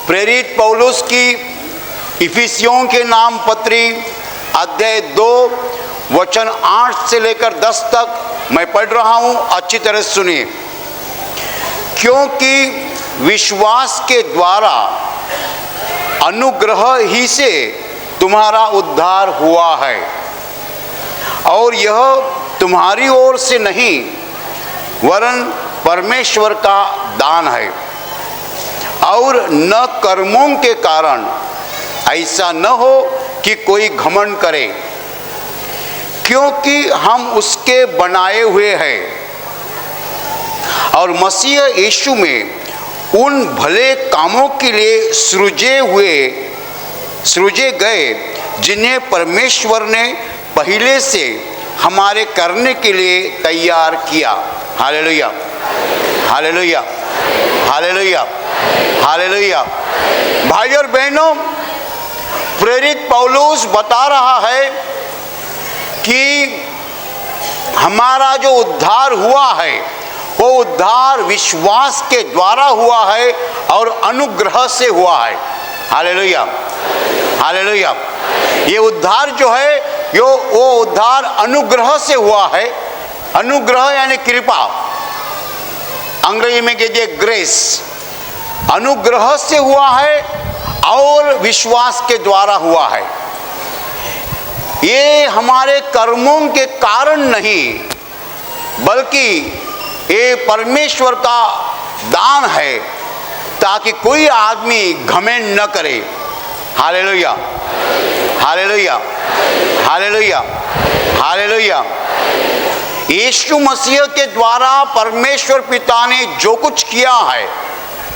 प्रेरित पौलुस की इफिसियों के नाम पत्री अध्याय 2 वचन 8 से लेकर 10 तक मैं पढ़ रहा हूं, अच्छी तरह सुनिए। क्योंकि विश्वास के द्वारा अनुग्रह ही से तुम्हारा उद्धार हुआ है, और यह तुम्हारी ओर से नहीं वरन परमेश्वर का दान है, और न कर्मों के कारण, ऐसा न हो कि कोई घमंड करे। क्योंकि हम उसके बनाए हुए हैं और मसीह यीशु में उन भले कामों के लिए सृजे गए जिन्हें परमेश्वर ने पहले से हमारे करने के लिए तैयार किया। Hallelujah, hallelujah, hallelujah, hallelujah. भाई और बहनों, प्रेरित पौलुस बता रहा है कि हमारा जो उद्धार हुआ है वो उद्धार विश्वास के द्वारा हुआ है और अनुग्रह से हुआ है। Hallelujah, hallelujah. ये उद्धार जो है वो उद्धार अनुग्रह से हुआ है। अनुग्रह यानी कृपा, अंग्रेजी में कहते हैं ग्रेस। अनुग्रह से हुआ है और विश्वास के द्वारा हुआ है। ये हमारे कर्मों के कारण नहीं, बल्कि ये परमेश्वर का दान है, ताकि कोई आदमी घमंड न करे। Hallelujah, hallelujah, hallelujah, hallelujah. Yeshu Masih के द्वारा परमेश्वर पिता ने जो कुछ किया है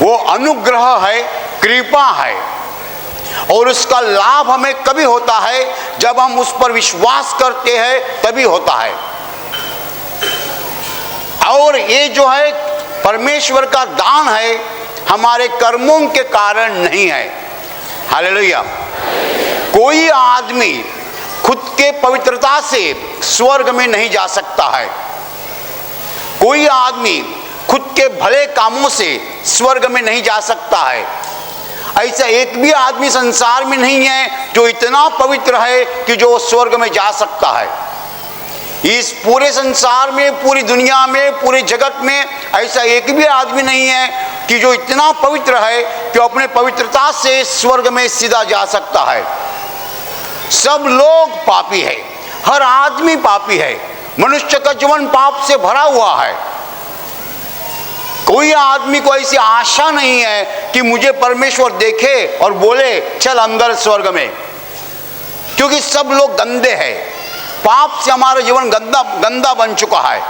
वो अनुग्रह है, कृपा है, और उसका लाभ हमें कभी होता है जब हम उस पर विश्वास करते हैं, तभी होता है। और ये जो है परमेश्वर का दान है, हमारे कर्मों के कारण नहीं है। हालेलुया। कोई आदमी खुद के पवित्रता से स्वर्ग में नहीं जा सकता है। कोई आदमी खुद के भले कामों से स्वर्ग में नहीं जा सकता है। ऐसा एक भी आदमी संसार में नहीं है जो इतना पवित्र है कि जो स्वर्ग में जा सकता है। इस पूरे संसार में, पूरी दुनिया में, पूरे जगत में ऐसा एक भी आदमी नहीं है कि जो इतना पवित्र है कि अपने पवित्रता से स्वर्ग में सीधा जा सकता है। सब लोग पापी है, हर आदमी पापी है। मनुष्य का जीवन पाप से भरा हुआ है। कोई आदमी को ऐसी आशा नहीं है कि मुझे परमेश्वर देखे और बोले चल अंदर स्वर्ग में, क्योंकि सब लोग गंदे हैं। पाप से हमारा जीवन गंदा बन चुका है,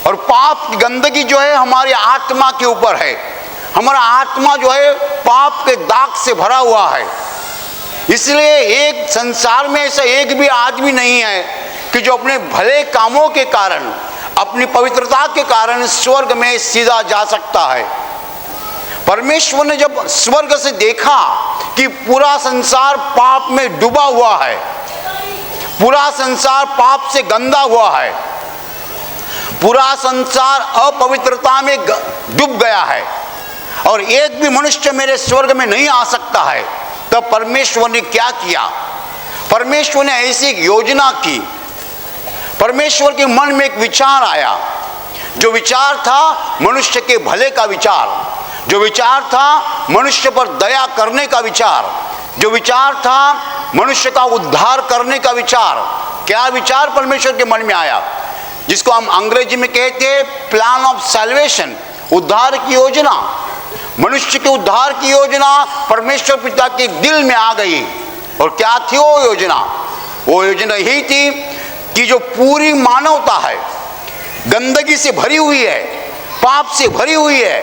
और पाप की गंदगी जो है हमारी आत्मा के ऊपर है। हमारा आत्मा जो है पाप के दाग से भरा हुआ है। इसलिए एक संसार में ऐसा एक भी आदमी नहीं है कि जो अपने भले कामों के कारण, अपनी पवित्रता के कारण स्वर्ग में सीधा जा सकता है। परमेश्वर ने जब स्वर्ग से देखा कि पूरा संसार पाप में डूबा हुआ है, पूरा संसार पाप से गंदा हुआ है, पूरा संसार अपवित्रता में डूब गया है, और एक भी मनुष्य मेरे स्वर्ग में नहीं आ सकता है, तब परमेश्वर ने क्या किया? परमेश्वर ने ऐसी एक योजना की। परमेश्वर के मन में एक विचार आया, जो विचार था मनुष्य के भले का विचार, जो विचार था मनुष्य पर दया करने का विचार, जो विचार था मनुष्य का उद्धार करने का विचार। क्या विचार परमेश्वर के मन में आया? जिसको हम अंग्रेजी में कहते हैं प्लान ऑफ सैल्वेशन, उद्धार की योजना। मनुष्य के उद्धार की योजना परमेश्वर पिता के दिल में आ गई। और क्या थी वो योजना? वो योजना यही थी कि जो पूरी मानवता है गंदगी से भरी हुई है, पाप से भरी हुई है,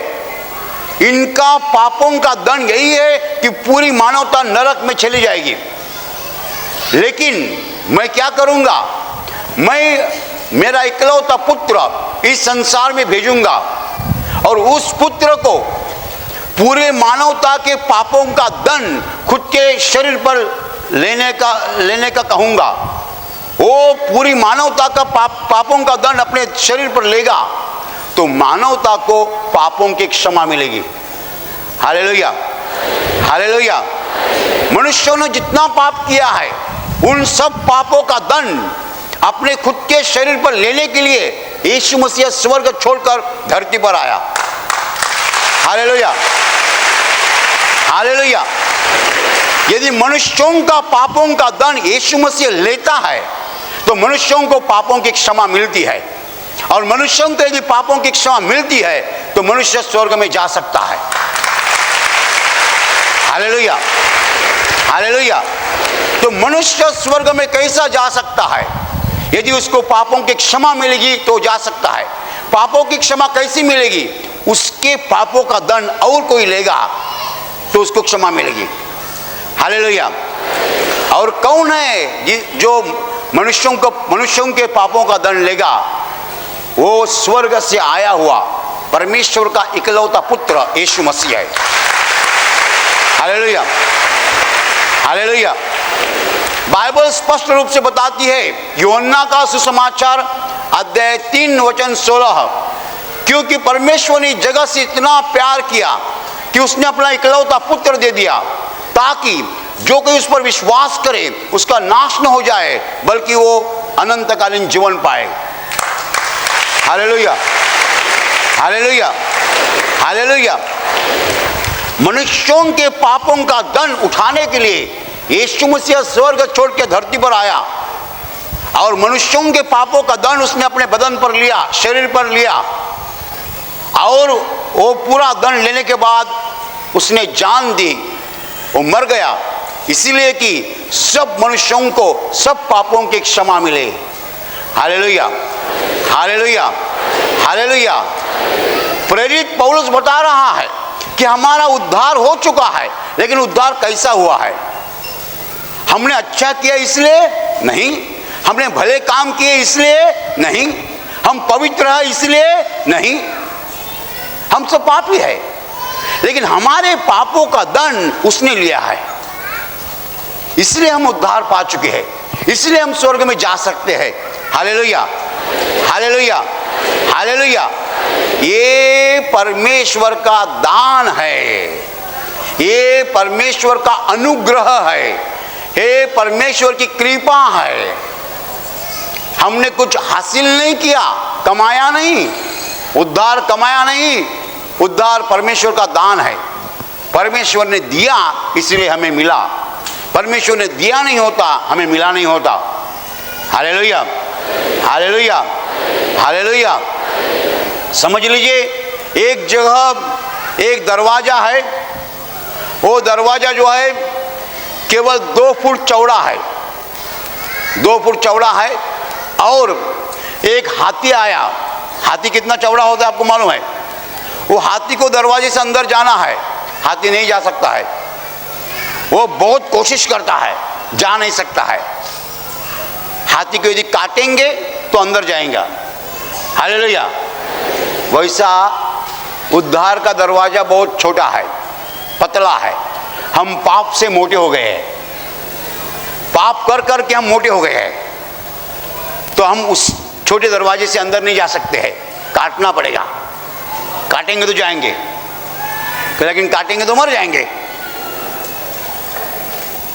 इनका पापों का दंड यही है कि पूरी मानवता नरक में चली जाएगी। लेकिन मैं क्या करूंगा? मैं मेरा इकलौता पुत्र इस संसार में भेजूंगा, और उस पुत्र को पूरे मानवता के पापों का दंड खुद के शरीर पर लेने का कहूंगा। वो पूरी मानवता का पापों का दंड अपने शरीर पर लेगा, तो मानवता को पापों की क्षमा मिलेगी। Hallelujah, hallelujah. मनुष्यों ने जितना पाप किया है उन सब पापों का दंड अपने खुद के शरीर पर लेने के लिए यीशु मसीह स्वर्ग छोड़कर धरती पर आया। Hallelujah, hallelujah. यदि मनुष्यों का पापों का दंड यीशु मसीह लेता है तो मनुष्यों को पापों की क्षमा मिलती है, और मनुष्यों को यदि पापों की क्षमा मिलती है तो मनुष्य स्वर्ग में जा सकता है। Hallelujah, hallelujah. तो मनुष्य स्वर्ग में कैसा जा सकता है? यदि उसको पापों की क्षमा मिलेगी तो जा सकता है। पापों की क्षमा कैसी मिलेगी? उसके पापों का दंड और कोई लेगा तो उसको क्षमा मिलेगी। हालेलुया। और कौन है जो मनुष्यों के पापों का दंड लेगा? वो स्वर्ग से आया हुआ परमेश्वर का इकलौता पुत्र यीशु मसीह है। Hallelujah, hallelujah. बाइबल स्पष्ट रूप से बताती है, यूहन्ना का सुसमाचार अध्याय 3 वचन 16, क्योंकि परमेश्वर ने जगत से इतना प्यार किया कि उसने अपना इकलौता पुत्र दे दिया, ताकि जो कोई उस पर विश्वास करे उसका नाश न हो जाए बल्कि वो अनंतकालीन जीवन पाए। Hallelujah, hallelujah, hallelujah. मनुष्यों के पापों का दंड उठाने के लिए यीशु मसीह स्वर्ग छोड़ के धरती पर आया, और मनुष्यों के पापों का दंड उसने अपने बदन पर लिया, शरीर पर लिया, और वो पूरा दंड लेने के बाद उसने जान दी, वो मर गया, इसीलिए कि सब मनुष्यों को सब पापों की क्षमा मिले। Hallelujah, hallelujah, hallelujah. प्रेरित पौलुस बता रहा है कि हमारा उद्धार हो चुका है, लेकिन उद्धार कैसा हुआ है? हमने अच्छा किया इसलिए नहीं, हमने भले काम किए इसलिए नहीं, हम पवित्र हैं इसलिए नहीं, हम सब पापी है, लेकिन हमारे पापों का दंड उसने लिया है, इसलिए हम उद्धार पा चुके हैं, इसलिए हम स्वर्ग में जा सकते हैं। Hallelujah, hallelujah, hallelujah. ये परमेश्वर का दान है, ये परमेश्वर का अनुग्रह है, ये परमेश्वर की कृपा है। हमने कुछ हासिल नहीं किया, कमाया नहीं, उद्धार कमाया नहीं, उद्धार परमेश्वर का दान है। परमेश्वर ने दिया इसलिए हमें मिला, परमेश्वर ने दिया नहीं होता हमें मिला नहीं होता। Hallelujah, hallelujah, hallelujah. समझ लीजिए, एक जगह एक दरवाजा है, वो दरवाजा जो है केवल 2 फुट चौड़ा है, 2 फुट चौड़ा है, और एक हाथी आया। हाथी कितना चौड़ा होता है आपको मालूम है? वो हाथी को दरवाजे से अंदर जाना है, हाथी नहीं जा सकता है, वो बहुत कोशिश करता है, जा नहीं सकता है। हाथी को यदि काटेंगे तो अंदर जाएगा। हालेलुया। वैसा उद्धार का दरवाजा बहुत छोटा है, पतला है। हम पाप से मोटे हो गए हैं, पाप कर कर के हम मोटे हो गए हैं, तो हम उस छोटे दरवाजे से अंदर नहीं जा सकते हैं, काटना पड़ेगा। काटेंगे तो जाएंगे, लेकिन काटेंगे तो मर जाएंगे।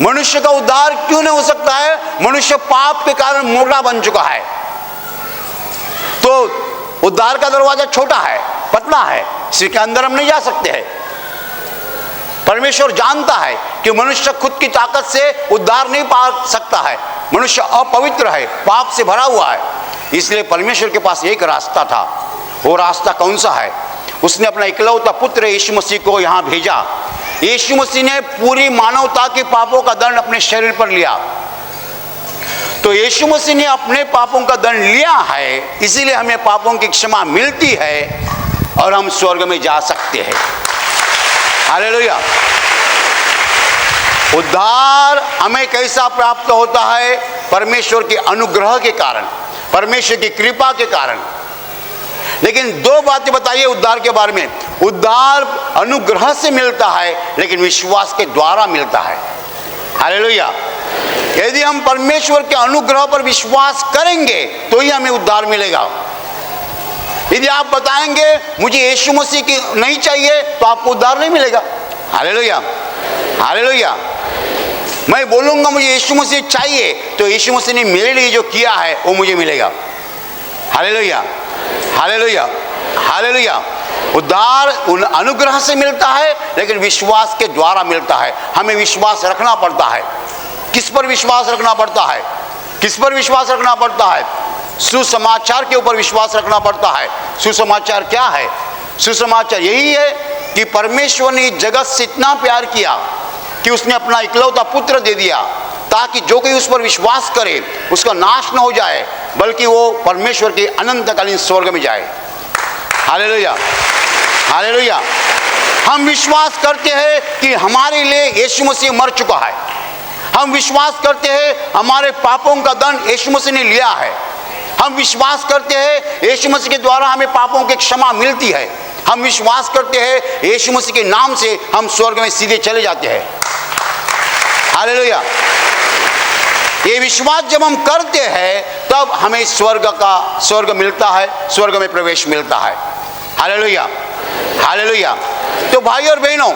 मनुष्य का उद्धार क्यों नहीं हो सकता है? मनुष्य पाप के कारण मोटा बन चुका है, तो उद्धार का दरवाजा छोटा है, पतला है, इसके अंदर हम नहीं जा सकते हैं। परमेश्वर जानता है कि मनुष्य खुद की ताकत से उद्धार नहीं पा सकता है, मनुष्य अपवित्र है, पाप से भरा हुआ है, इसलिए परमेश्वर के पास एक रास्ता था। वो रास्ता कौन सा है? उसने अपना इकलौता पुत्र यीशु मसीह को यहाँ भेजा। यीशु मसीह ने पूरी मानवता के पापों का दंड अपने शरीर पर लिया, तो यीशु मसीह ने अपने पापों का दंड लिया है, इसीलिए हमें पापों की क्षमा मिलती है और हम स्वर्ग में जा सकते हैं। हालेलुया। उद्धार हमें कैसा प्राप्त होता है? परमेश्वर के अनुग्रह के कारण, परमेश्वर की कृपा के कारण। लेकिन 2 बातें बताइए उद्धार के बारे में। उद्धार अनुग्रह से मिलता है, लेकिन विश्वास के द्वारा मिलता है। हालेलुया। यदि हम परमेश्वर के अनुग्रह पर विश्वास करेंगे तो ही हमें उद्धार मिलेगा। यदि आप बताएंगे मुझे यीशु मसीह की नहीं चाहिए, तो आपको उद्धार नहीं मिलेगा। हालेलुया। हालेलुया। मैं बोलूंगा मुझे यीशु मसीह चाहिए, तो यीशु मसीह ने मेरे लिए जो किया है वो मुझे मिलेगा। Hallelujah, hallelujah, hallelujah. उद्धार उन अनुग्रह से मिलता है, लेकिन विश्वास के द्वारा मिलता है। हमें विश्वास रखना पड़ता है। किस पर विश्वास रखना पड़ता है? किस पर विश्वास रखना पड़ता है? सुसमाचार के ऊपर विश्वास रखना पड़ता है। सुसमाचार क्या है? सुसमाचार यही है कि परमेश्वर ने जगत से इतना प्यार किया कि उसने अपना इकलौता पुत्र दे दिया, ताकि जो कोई उस पर विश्वास करे उसका नाश न हो जाए, बल्कि वो परमेश्वर के अनंतकालीन स्वर्ग में जाए। Hallelujah, hallelujah. हम विश्वास करते हैं कि हमारे लिए यीशु मसीह मर चुका है। हम विश्वास करते हैं हमारे पापों का दंड यीशु मसीह ने लिया है। हम विश्वास करते हैं यीशु मसीह के द्वारा हमें पापों की क्षमा मिलती है। हम विश्वास करते हैं यीशु मसीह के नाम से हम स्वर्ग में सीधे चले जाते हैं। हालेलुया। ये विश्वास जब हम करते हैं तब हमें स्वर्ग मिलता है, स्वर्ग में प्रवेश मिलता है। Hallelujah, hallelujah. तो भाई और बहनों,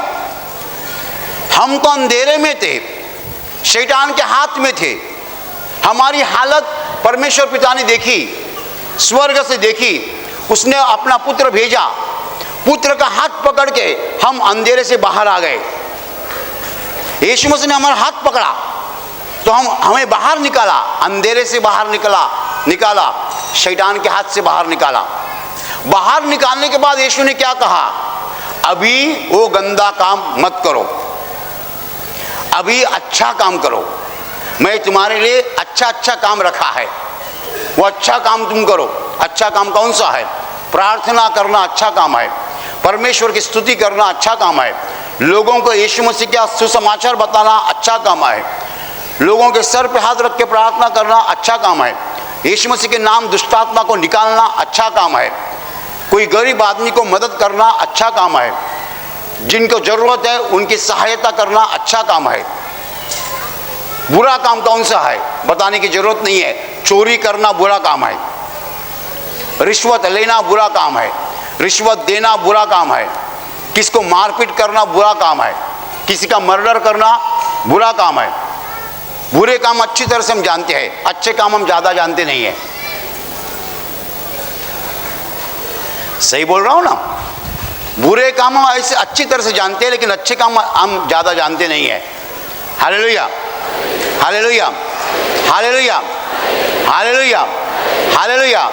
हम तो अंधेरे में थे, शैतान के हाथ में थे। हमारी हालत परमेश्वर पिता ने देखी, स्वर्ग से देखी। उसने अपना पुत्र भेजा, पुत्र का हाथ पकड़ के हम अंधेरे से बाहर आ गए। यीशु मसीह ने हमारा हाथ पकड़ा तो हमें बाहर निकाला, अंधेरे से बाहर निकाला, शैतान के हाथ से बाहर निकाला। बाहर निकालने के बाद यीशु ने क्या कहा? अभी वो गंदा काम मत करो, अभी अच्छा काम करो। मैं तुम्हारे लिए अच्छा काम रखा है, वो अच्छा काम तुम करो। अच्छा काम कौन सा है? प्रार्थना करना अच्छा काम है, परमेश्वर की स्तुति करना अच्छा काम है, लोगों को यीशु मसीह का सुसमाचार बताना अच्छा काम है, लोगों के सर पे हाथ रख के प्रार्थना करना अच्छा काम है, यीशु मसीह के नाम दुष्टात्मा को निकालना अच्छा काम है, कोई गरीब आदमी को मदद करना अच्छा काम है, जिनको जरूरत है उनकी सहायता करना अच्छा काम है। बुरा काम कौन सा है बताने की जरूरत नहीं है। चोरी करना बुरा काम है, रिश्वत लेना बुरा काम है, रिश्वत देना बुरा काम है, किसको मारपीट करना बुरा काम है, किसी का मर्डर करना बुरा काम है। बुरे काम अच्छी तरह से हम जानते हैं, अच्छे काम हम ज्यादा जानते नहीं है। सही बोल रहा हूं ना? बुरे काम हम ऐसे अच्छी तरह से जानते हैं, लेकिन अच्छे काम हम ज्यादा जानते नहीं है। Hallelujah, hallelujah, hallelujah, hallelujah, hallelujah.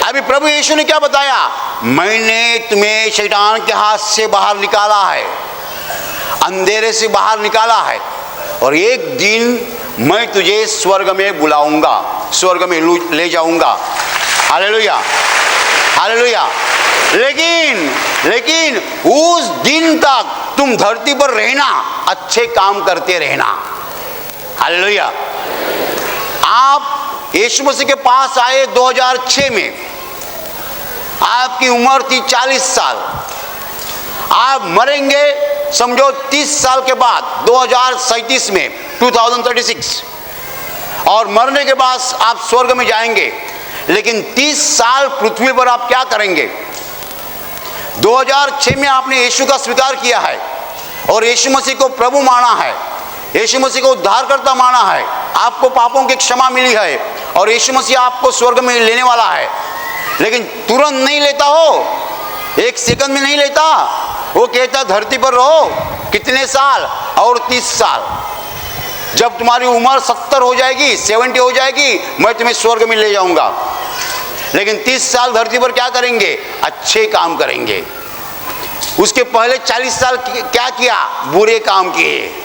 अभी प्रभु यीशु ने क्या बताया? मैंने तुम्हें शैतान के हाथ से बाहर निकाला है, अंधेरे से बाहर निकाला है, और एक दिन मैं तुझे स्वर्ग में बुलाऊंगा, स्वर्ग में ले जाऊंगा। Hallelujah, hallelujah. लेकिन उस दिन तक तुम धरती पर रहना, अच्छे काम करते रहना। हालेलुया। आप यीशु मसीह के पास आए 2006 में, आपकी उम्र थी 40 साल। आप मरेंगे समझो 30 साल के बाद 2037 में, 2036, और मरने के बाद आप स्वर्ग में जाएंगे। लेकिन 30 साल पृथ्वी पर आप क्या करेंगे? 2006 में आपने यीशु का स्वीकार किया है और यीशु मसीह को प्रभु माना है, यीशु मसीह को उद्धारकर्ता माना है, आपको पापों की क्षमा मिली है और यीशु मसीह आपको स्वर्ग में लेने वाला है। लेकिन तुरंत नहीं लेता हो, एक सेकंड में नहीं लेता। वो कहता धरती पर रहो कितने साल? और 30 साल। जब तुम्हारी उम्र 70 हो जाएगी, 70 हो जाएगी, मैं तुम्हें स्वर्ग में ले जाऊंगा। लेकिन 30 साल धरती पर क्या करेंगे? अच्छे काम करेंगे। उसके पहले 40 साल क्या किया? बुरे काम किए।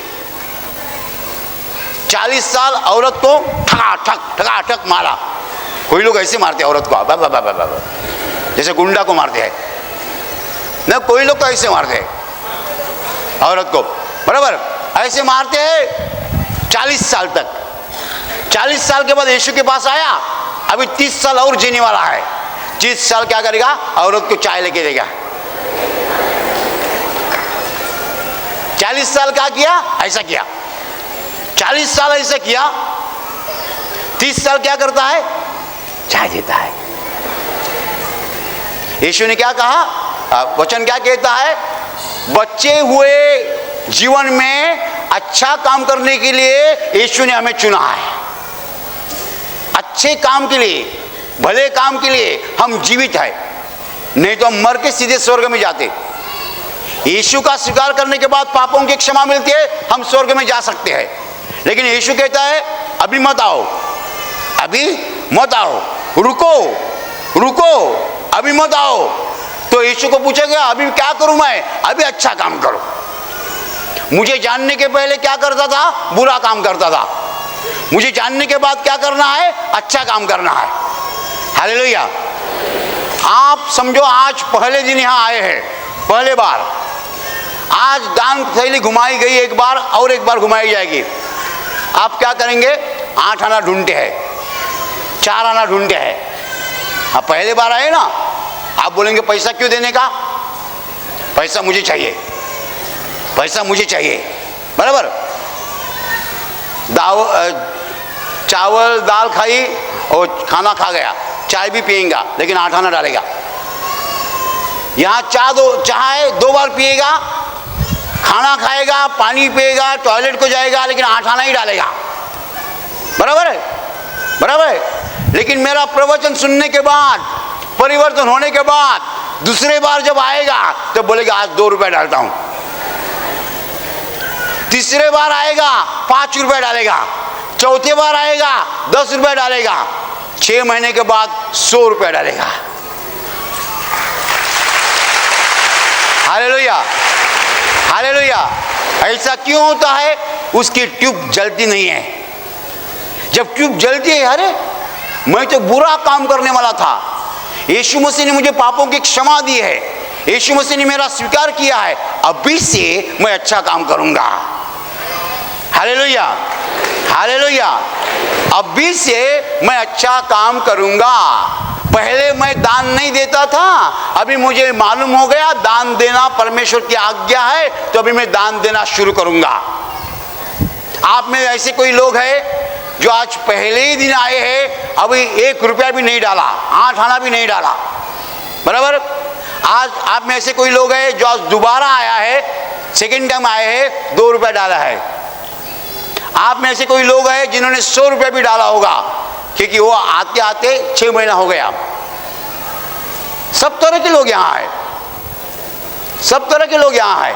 40 साल औरत को ठका मारा। कोई लोग ऐसे मारते हैं औरत को, जैसे गुंडा को मारते हैं ना, कोई लोग तो ऐसे मारते हैं औरत को, बराबर ऐसे मारते हैं 40 साल तक। 40 साल के बाद यीशु के पास आया, अभी 30 साल और जीने वाला है। 30 साल क्या करेगा? औरत को चाय लेके देगा। 40 साल क्या किया? ऐसा किया। 40 साल ऐसा किया। 30 साल क्या करता है? चाय देता है। यीशु ने क्या कहा? वचन क्या कहता है? बचे हुए जीवन में अच्छा काम करने के लिए यीशु ने हमें चुना है। अच्छे काम के लिए, भले काम के लिए हम जीवित है, नहीं तो हम मर के सीधे स्वर्ग में जाते। यीशु का स्वीकार करने के बाद पापों की क्षमा मिलती है, हम स्वर्ग में जा सकते हैं। लेकिन यीशु कहता है अभी मत आओ, अभी मत आओ, रुको रुको, अभी मत आओ। तो यीशु को पूछा गया अभी क्या करूं मैं? अभी अच्छा काम करो। मुझे जानने के पहले क्या करता था? बुरा काम करता था। मुझे जानने के बाद क्या करना है? अच्छा काम करना है। हालेलुया। आप समझो आज पहले दिन यहां आए हैं, पहले बार। आज दान थैली घुमाई गई, एक बार और एक बार घुमाई जाएगी। आप क्या करेंगे? 8 आना ढूंढते हैं, 4 आना ढूंढते हैं। आप पहले बार आए ना, आप बोलेंगे पैसा क्यों देने का? पैसा मुझे चाहिए, पैसा मुझे चाहिए, बराबर। चावल दाल खाई और खाना खा गया, चाय भी पिएगा लेकिन 8 आना डालेगा। यहाँ चाय 2 बार पिएगा, खाना खाएगा, पानी पिएगा, टॉयलेट को जाएगा, लेकिन 8 आना ही डालेगा। बराबर है, बराबर है। लेकिन मेरा प्रवचन सुनने के बाद, परिवर्तन होने के बाद दूसरे बार जब आएगा तो बोलेगा आज 2 रुपए डालता हूं। तीसरे बार आएगा 5 रुपए डालेगा, चौथे बार आएगा 10 रुपए डालेगा, 6 महीने के बाद 100 रुपए डालेगा। Hallelujah, hallelujah. ऐसा क्यों होता है? उसकी ट्यूब जलती नहीं है। जब ट्यूब जलती है, अरे मैं तो बुरा काम करने वाला था, यीशु मसीह ने मुझे पापों की क्षमा दी है, यीशु मसीह ने मेरा स्वीकार किया है, अभी से मैं अच्छा काम करूंगा। Hallelujah, hallelujah. अभी से मैं अच्छा काम करूंगा। पहले मैं दान नहीं देता था, अभी मुझे मालूम हो गया दान देना परमेश्वर की आज्ञा है, तो अभी मैं दान देना शुरू करूंगा। आप में ऐसे कोई लोग हैं जो आज पहले ही दिन आए हैं, अभी 1 रुपया भी नहीं डाला, 8 आना भी नहीं डाला, बराबर। आज आप में ऐसे कोई लोग हैं जो आज दोबारा आया है, सेकेंड टाइम आए हैं, 2 रुपया डाला है। आप में ऐसे कोई लोग हैं जिन्होंने 100 रुपया भी डाला होगा, क्योंकि वो आते आते 6 महीना हो गया। सब तरह के लोग यहाँ आए, सब तरह के लोग यहाँ आए।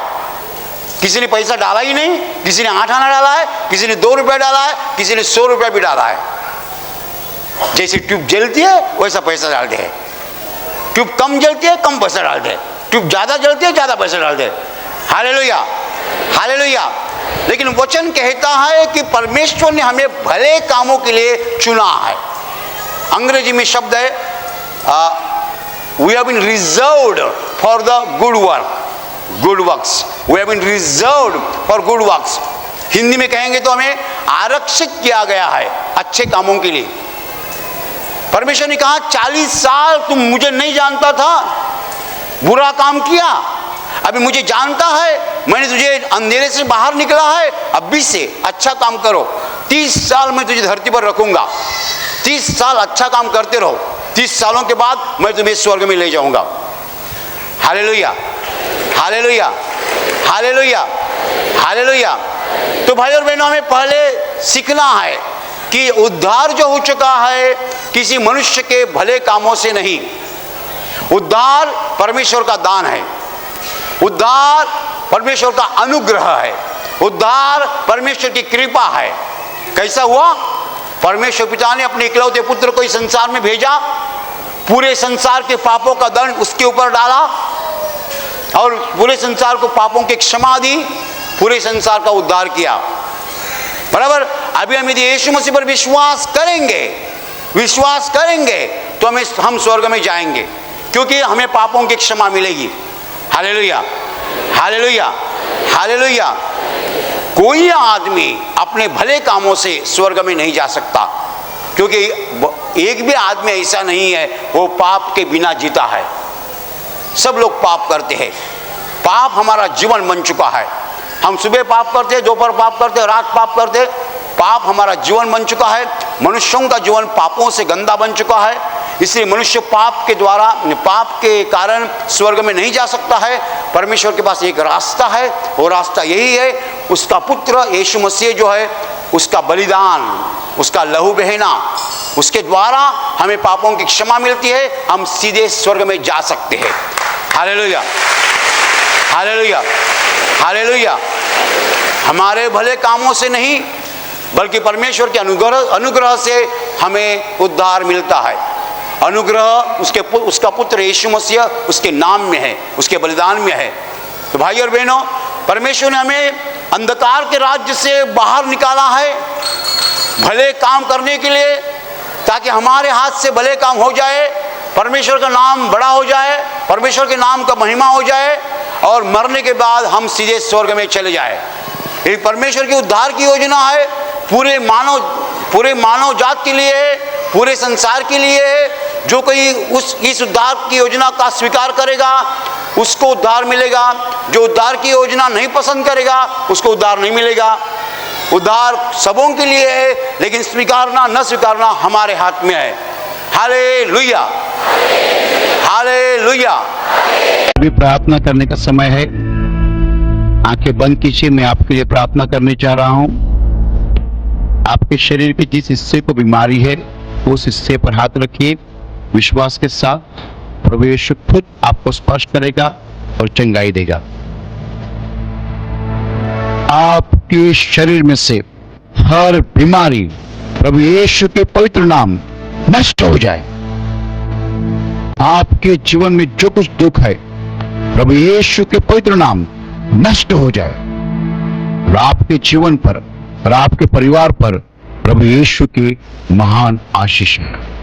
किसी ने पैसा डाला ही नहीं, किसी ने 8 आना डाला है, किसी ने 2 रुपया डाला है, किसी ने 100 रुपया भी डाला है। जैसी ट्यूब जलती है वैसा पैसा डालते हैं। ट्यूब कम जलती है, कम पैसा डालते हैं। ट्यूब ज्यादा जलती है, ज्यादा पैसा डालते हैं। Hallelujah, hallelujah. लेकिन वचन कहता है कि परमेश्वर ने हमें भले कामों के लिए चुना है। अंग्रेजी में शब्द है we have been reserved for the good work, good works. We have been reserved for good works. Hindi में कहेंगे तो हमें आरक्षित किया गया है अच्छे कामों के लिए। परमेश्वर ने कहा 40 साल तुम मुझे नहीं जानता था, बुरा काम किया, अभी मुझे जानता है, मैंने तुझे अंधेरे से बाहर निकला है, अभी से अच्छा काम करो। 30 साल मैं तुझे धरती पर रखूंगा, 30 साल अच्छा काम करते रहो, 30 सालों के बाद मैं तुम्हें स्वर्ग में ले जाऊंगा। Hallelujah, hallelujah, hallelujah, hallelujah. तो भाई और बहनों, हमें पहले सीखना है कि उद्धार जो हो चुका है किसी मनुष्य के भले कामों से नहीं, उद्धार परमेश्वर का दान है, उद्धार परमेश्वर का अनुग्रह है, उद्धार परमेश्वर की कृपा है। कैसा हुआ? परमेश्वर पिता ने अपने इकलौते पुत्र को इस संसार में भेजा, पूरे संसार के पापों का दंड उसके ऊपर डाला और पूरे संसार को पापों की क्षमा दी, पूरे संसार का उद्धार किया। बराबर। अभी हम यदि यीशु मसीह पर विश्वास करेंगे, विश्वास करेंगे तो हम स्वर्ग में जाएंगे, क्योंकि हमें पापों की क्षमा मिलेगी। Hallelujah, hallelujah, hallelujah. कोई आदमी अपने भले कामों से स्वर्ग में नहीं जा सकता, क्योंकि एक भी आदमी ऐसा नहीं है वो पाप के बिना जीता है। सब लोग पाप करते हैं, पाप हमारा जीवन बन चुका है। हम सुबह पाप करते हैं, दोपहर पाप करते हैं, रात पाप करते हैं। पाप हमारा जीवन बन चुका है। मनुष्यों का जीवन पापों से गंदा बन चुका है, इसलिए मनुष्य पाप के कारण स्वर्ग में नहीं जा सकता है। परमेश्वर के पास एक रास्ता है, वो रास्ता यही है, उसका पुत्र यीशु मसीह जो है, उसका बलिदान, उसका लहू बहना, उसके द्वारा हमें पापों की क्षमा मिलती है, हम सीधे स्वर्ग में जा सकते हैं। Hallelujah, hallelujah, hallelujah. हमारे भले कामों से नहीं, बल्कि परमेश्वर के अनुग्रह से हमें उद्धार मिलता है। अनुग्रह उसका पुत्र यीशु मसीह उसके नाम में है, उसके बलिदान में है। तो भाई और बहनों, परमेश्वर ने हमें अंधकार के राज्य से बाहर निकाला है भले काम करने के लिए, ताकि हमारे हाथ से भले काम हो जाए, परमेश्वर का नाम बड़ा हो जाए, परमेश्वर के नाम का महिमा हो जाए, और मरने के बाद हम सीधे स्वर्ग में चले जाए। ये परमेश्वर की उद्धार की योजना है, पूरे मानव जात के लिए है, पूरे संसार के लिए है। जो कोई इस उद्धार की योजना का स्वीकार करेगा उसको उद्धार मिलेगा, जो उद्धार की योजना नहीं पसंद करेगा उसको उद्धार नहीं मिलेगा। उद्धार सबों के लिए है, लेकिन स्वीकारना न स्वीकारना हमारे हाथ में है। Hallelujah, hallelujah. अभी प्रार्थना करने का समय है। आंखें बंद कीजिए। मैं आपके लिए प्रार्थना करने चाह रहा हूं। आपके शरीर के जिस हिस्से को बीमारी है उस हिस्से पर हाथ रखिए विश्वास के साथ। प्रभु यीशु खुद आपको स्पर्श करेगा और चंगाई देगा। आपके शरीर में से हर बीमारी प्रभु यीशु के पवित्र नाम नष्ट हो जाए। आपके जीवन में जो कुछ दुख है प्रभु यीशु के पवित्र नाम नष्ट हो जाए, और आपके जीवन पर और आपके परिवार पर प्रभु यीशु की महान आशीष है।